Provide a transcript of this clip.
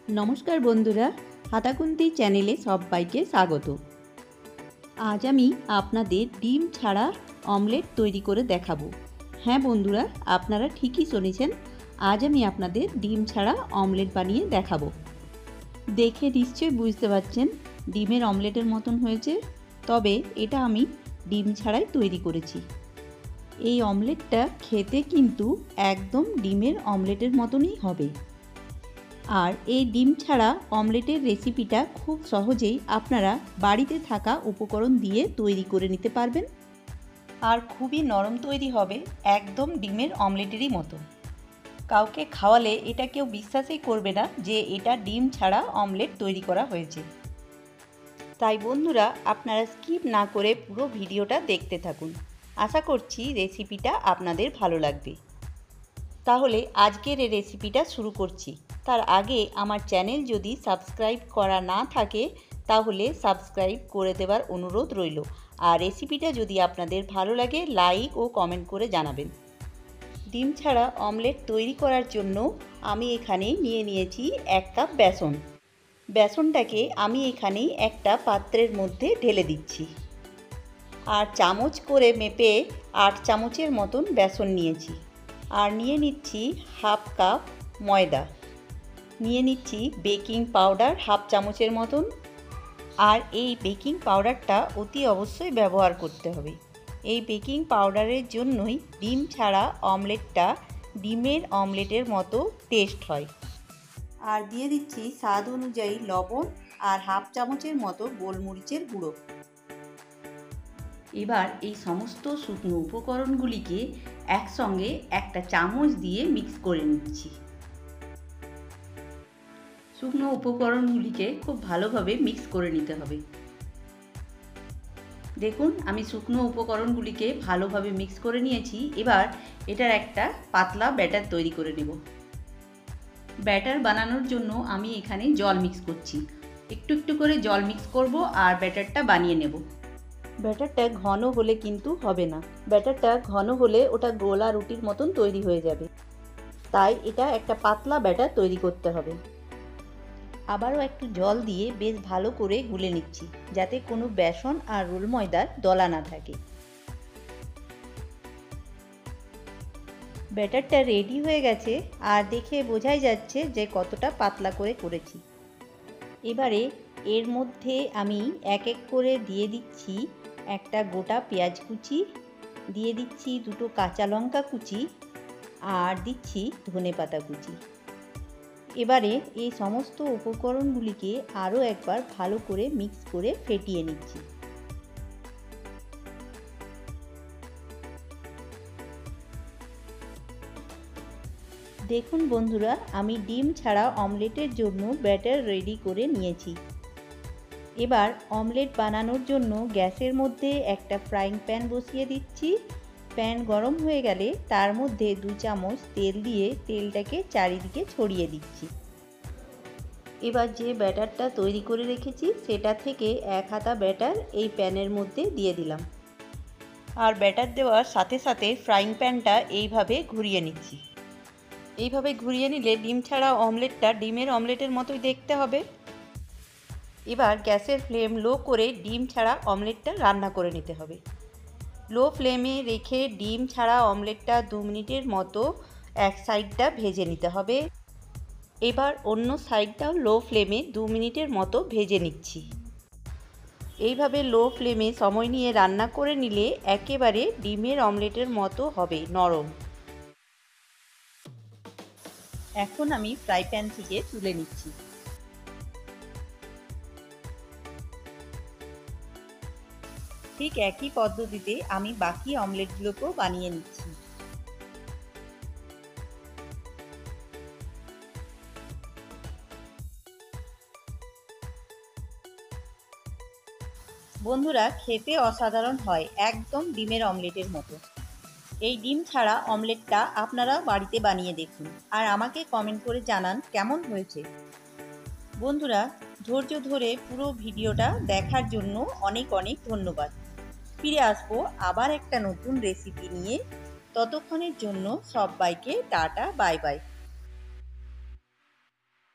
নমস্কার বন্ধুরা, হাতাকুন্তি চ্যানেলে সবাইকে স্বাগত। আজ আমি আপনাদের ডিম ছাড়া অমলেট তৈরি করে দেখাবো। হ্যাঁ বন্ধুরা, আপনারা ঠিকই শুনেছেন, আজ আমি আপনাদের ডিম ছাড়া অমলেট বানিয়ে দেখাবো। দেখে নিশ্চয়ই বুঝতে পারছেন ডিমের অমলেটের মতন হয়েছে, তবে এটা আমি ডিম ছাড়াই তৈরি করেছি। এই অমলেটটা খেতে কিন্তু একদম ডিমের অমলেটের মতনই হবে। আর এই ডিম ছাড়া অমলেটের রেসিপিটা খুব সহজেই আপনারা বাড়িতে থাকা উপকরণ দিয়ে তৈরি করে নিতে পারবেন, আর খুবই নরম তৈরি হবে, একদম ডিমের অমলেটেরই মতো। কাউকে খাওয়ালে এটা কেউ বিশ্বাসই করবে না যে এটা ডিম ছাড়া অমলেট তৈরি করা হয়েছে। তাই বন্ধুরা, আপনারা স্কিপ না করে পুরো ভিডিওটা দেখতে থাকুন। আশা করছি রেসিপিটা আপনাদের ভালো লাগবে। তাহলে আজকের এই রেসিপিটা শুরু করছি। তার আগে আমার চ্যানেল যদি সাবস্ক্রাইব করা না থাকে তাহলে সাবস্ক্রাইব করে দেওয়ার অনুরোধ রইল। আর রেসিপিটা যদি আপনাদের ভালো লাগে লাইক ও কমেন্ট করে জানাবেন। ডিম ছাড়া অমলেট তৈরি করার জন্য আমি এখানে নিয়ে নিয়েছি 1 কাপ বেসন। বেসনটাকে আমি এখানে একটা পাত্রের মধ্যে ঢেলে দিচ্ছি। আর চামচ করে মেপে 8 চামচের মতন বেসন নিয়েছি। আর নিয়ে নিচ্ছি হাফ কাপ ময়দা, নিয়ে নিচ্ছি বেকিং পাউডার হাফ চামচের মতন। আর এই বেকিং পাউডারটা অতি অবশ্যই ব্যবহার করতে হবে। এই বেকিং পাউডারের জন্যই ডিম ছাড়া অমলেটটা ডিমের অমলেটের মতো টেস্ট হয়। আর দিয়ে দিচ্ছি স্বাদ অনুযায়ী লবণ আর হাফ চামচের মতো গোলমরিচের গুঁড়ো। এবার এই সমস্ত শুকনো উপকরণগুলিকে একসঙ্গে একটা চামচ দিয়ে মিক্স করে নিচ্ছি। শুকনো উপকরণগুলিকে খুব ভালোভাবে মিক্স করে নিতে হবে। দেখুন, আমি শুকনো উপকরণগুলিকে ভালোভাবে মিক্স করে নিয়েছি। এবার এটার একটা পাতলা ব্যাটার তৈরি করে নেব। ব্যাটার বানানোর জন্য আমি এখানে জল মিক্স করছি। একটু একটু করে জল মিক্স করব আর ব্যাটারটা বানিয়ে নেব। ব্যাটারটা ঘন হলে কিন্তু হবে না। ব্যাটারটা ঘন হলে ওটা গোলা রুটির মতন তৈরি হয়ে যাবে। তাই এটা একটা পাতলা ব্যাটার তৈরি করতে হবে। আবারও একটু জল দিয়ে বেশ ভালো করে গুলে নিচ্ছি, যাতে কোনো বেসন আর রোল ময়দার দলা না থাকে। ব্যাটারটা রেডি হয়ে গেছে, আর দেখে বোঝাই যাচ্ছে যে কতটা পাতলা করে করেছি। এবারে এর মধ্যে আমি এক এক করে দিয়ে দিচ্ছি একটা গোটা পেঁয়াজ কুচি, দিয়ে দিচ্ছি 2টো কাঁচা লঙ্কা কুচি, আর দিচ্ছি ধনেপাতা কুচি। এবারে এই সমস্ত উপকরণগুলিকে আরও একবার ভালো করে মিক্স করে ফেটিয়ে নিচ্ছি। দেখুন বন্ধুরা, আমি ডিম ছাড়া অমলেটের জন্য ব্যাটার রেডি করে নিয়েছি। এবার অমলেট বানানোর জন্য গ্যাসের মধ্যে একটা ফ্রাইং প্যান বসিয়ে দিচ্ছি। প্যান গরম হয়ে গেলে তার মধ্যে 2 চামচ তেল দিয়ে তেলটাকে চারিদিকে ছড়িয়ে দিচ্ছি। এবার যে ব্যাটারটা তৈরি করে রেখেছি সেটা থেকে 1 হাতা ব্যাটার এই প্যানের মধ্যে দিয়ে দিলাম। আর ব্যাটার দেওয়ার সাথে সাথে ফ্রাইং প্যানটা এইভাবে ঘুরিয়ে নিচ্ছি। এইভাবে ঘুরিয়ে নিলে ডিম ছাড়া অমলেটটা ডিমের অমলেটের মতোই দেখতে হবে। এবার গ্যাসের ফ্লেম লো করে ডিম ছাড়া অমলেটটা রান্না করে নিতে হবে। লো ফ্লেমে রেখে ডিম ছাড়া অমলেটটা 2 মিনিটের মতো এক সাইডটা ভেজে নিতে হবে। এবার অন্য সাইডটাও লো ফ্লেমে 2 মিনিটের মতো ভেজে নিচ্ছি। এইভাবে লো ফ্লেমে সময় নিয়ে রান্না করে নিলে একেবারে ডিমের অমলেটের মতো হবে, নরম। এখন আমি ফ্রাই প্যান থেকে তুলে নিচ্ছি। ঠিক একই পদ্ধতিতে আমি বাকি অমলেটগুলোকেও বানিয়ে নিচ্ছি। বন্ধুরা, খেতে অসাধারণ হয়, একদম ডিমের অমলেটের মতো। এই ডিম ছাড়া অমলেটটা আপনারা বাড়িতে বানিয়ে দেখুন, আর আমাকে কমেন্ট করে জানান কেমন হয়েছে। বন্ধুরা, ধৈর্য ধরে পুরো ভিডিওটা দেখার জন্য অনেক অনেক ধন্যবাদ। ফিরে আসবো আবার একটা নতুন রেসিপি নিয়ে। ততক্ষণের জন্য সবাইকে টাটা, বাই বাই।